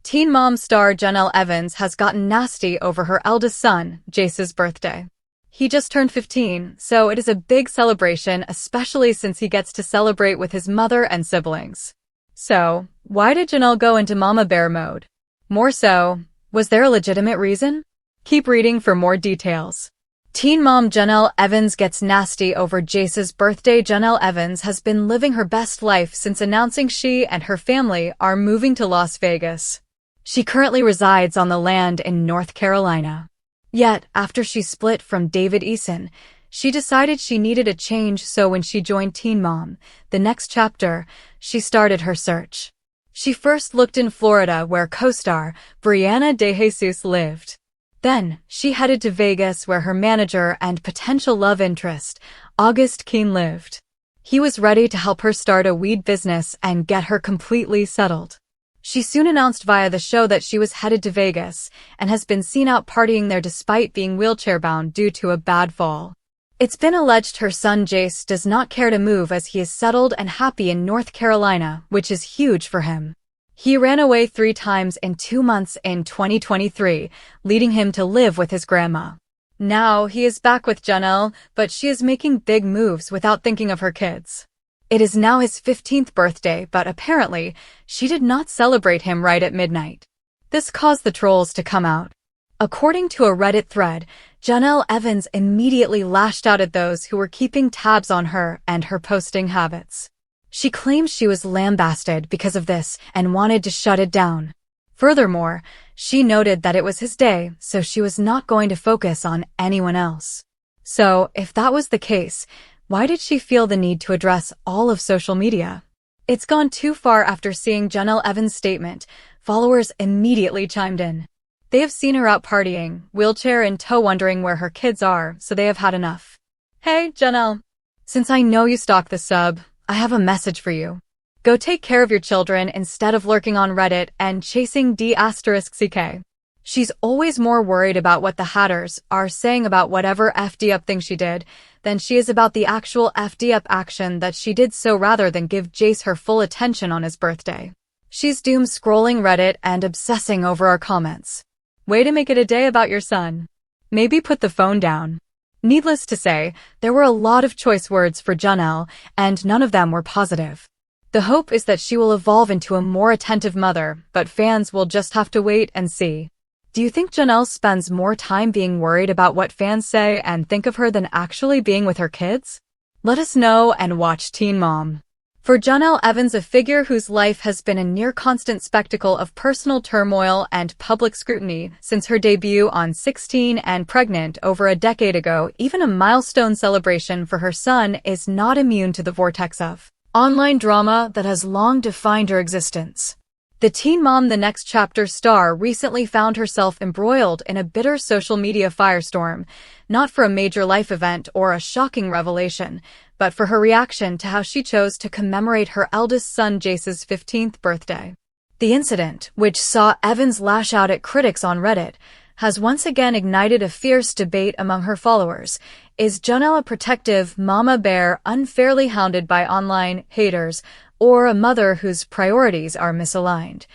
Teen Mom star Jenelle Evans has gotten nasty over her eldest son, Jace's birthday. He just turned 15, so it is a big celebration, especially since he gets to celebrate with his mother and siblings. So, why did Jenelle go into mama bear mode? More so, was there a legitimate reason? Keep reading for more details. Teen mom Jenelle Evans gets nasty over Jace's birthday. Jenelle Evans has been living her best life since announcing she and her family are moving to Las Vegas. She currently resides on the land in North Carolina. Yet, after she split from David Eason, she decided she needed a change, so when she joined Teen Mom, the next chapter, she started her search. She first looked in Florida, where co-star Brianna DeJesus lived. Then, she headed to Vegas, where her manager and potential love interest, August Keene, lived. He was ready to help her start a weed business and get her completely settled. She soon announced via the show that she was headed to Vegas and has been seen out partying there despite being wheelchair-bound due to a bad fall. It's been alleged her son Jace does not care to move as he is settled and happy in North Carolina, which is huge for him. He ran away 3 times in 2 months in 2023, leading him to live with his grandma. Now he is back with Jenelle, but she is making big moves without thinking of her kids. It is now his 15th birthday, but apparently, she did not celebrate him right at midnight. This caused the trolls to come out. According to a Reddit thread, Jenelle Evans immediately lashed out at those who were keeping tabs on her and her posting habits. She claims she was lambasted because of this and wanted to shut it down. Furthermore, she noted that it was his day, so she was not going to focus on anyone else. So, if that was the case, why did she feel the need to address all of social media? It's gone too far. After seeing Jenelle Evans' statement, followers immediately chimed in. They have seen her out partying, wheelchair in tow, wondering where her kids are, so they have had enough. Hey, Jenelle. Since I know you stalk the sub, I have a message for you. Go take care of your children instead of lurking on Reddit and chasing D*CK. She's always more worried about what the hatters are saying about whatever FD up thing she did than she is about the actual FD up action that she did, so rather than give Jace her full attention on his birthday, she's doom scrolling Reddit and obsessing over our comments. Way to make it a day about your son. Maybe put the phone down. Needless to say, there were a lot of choice words for Jenelle, and none of them were positive. The hope is that she will evolve into a more attentive mother, but fans will just have to wait and see. Do you think Jenelle spends more time being worried about what fans say and think of her than actually being with her kids? Let us know and watch Teen Mom. For Jenelle Evans, a figure whose life has been a near-constant spectacle of personal turmoil and public scrutiny since her debut on 16 and Pregnant over a decade ago, even a milestone celebration for her son is not immune to the vortex of online drama that has long defined her existence. The Teen Mom The Next Chapter star recently found herself embroiled in a bitter social media firestorm, not for a major life event or a shocking revelation, but for her reaction to how she chose to commemorate her eldest son Jace's 15th birthday. The incident, which saw Evans lash out at critics on Reddit, has once again ignited a fierce debate among her followers. Is Jenelle a protective mama bear unfairly hounded by online haters, or a mother whose priorities are misaligned,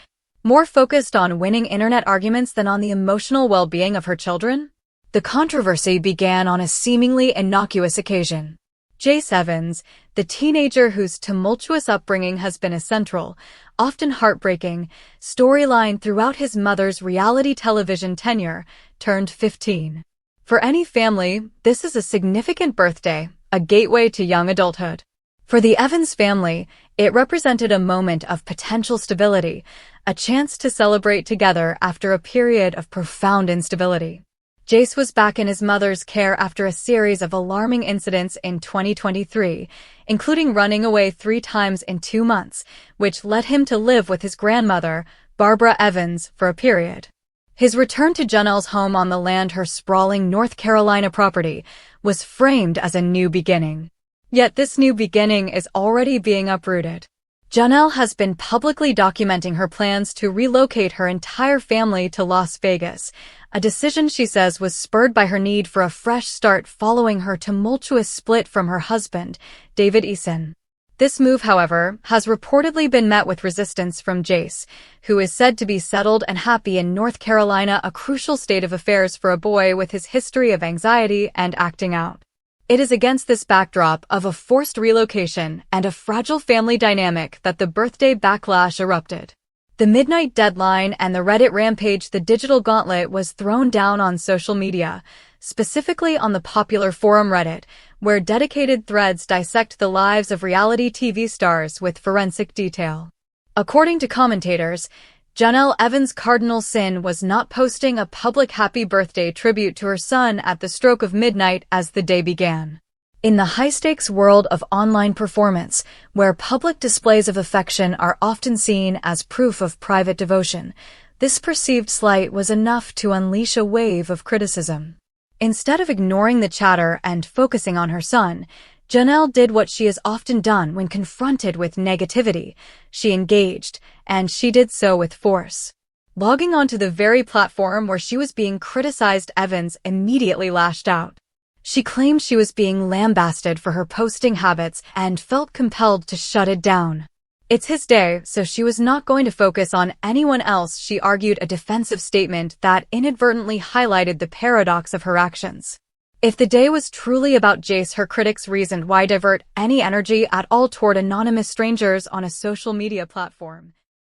more focused on winning internet arguments than on the emotional well-being of her children? The controversy began on a seemingly innocuous occasion. Jace Evans, the teenager whose tumultuous upbringing has been a central, often heartbreaking, storyline throughout his mother's reality television tenure, turned 15. For any family, this is a significant birthday, a gateway to young adulthood. For the Evans family, it represented a moment of potential stability, a chance to celebrate together after a period of profound instability. Jace was back in his mother's care after a series of alarming incidents in 2023, including running away 3 times in 2 months, which led him to live with his grandmother, Barbara Evans, for a period. His return to Jenelle's home on the land, her sprawling North Carolina property, was framed as a new beginning. Yet this new beginning is already being uprooted. Jenelle has been publicly documenting her plans to relocate her entire family to Las Vegas, a decision she says was spurred by her need for a fresh start following her tumultuous split from her husband, David Eason. This move, however, has reportedly been met with resistance from Jace, who is said to be settled and happy in North Carolina, a crucial state of affairs for a boy with his history of anxiety and acting out. It is against this backdrop of a forced relocation and a fragile family dynamic that the birthday backlash erupted. The midnight deadline and the Reddit rampage, the digital gauntlet, was thrown down on social media, specifically on the popular forum Reddit, where dedicated threads dissect the lives of reality TV stars with forensic detail. According to commentators, Jenelle Evans' cardinal sin was not posting a public happy birthday tribute to her son at the stroke of midnight as the day began. In the high-stakes world of online performance, where public displays of affection are often seen as proof of private devotion, this perceived slight was enough to unleash a wave of criticism. Instead of ignoring the chatter and focusing on her son, Jenelle did what she has often done when confronted with negativity. She engaged, and she did so with force. Logging onto the very platform where she was being criticized, Evans immediately lashed out. She claimed she was being lambasted for her posting habits and felt compelled to shut it down. It's his day, so she was not going to focus on anyone else, she argued, a defensive statement that inadvertently highlighted the paradox of her actions. If the day was truly about Jace, her critics reasoned, why divert any energy at all toward anonymous strangers on a social media platform?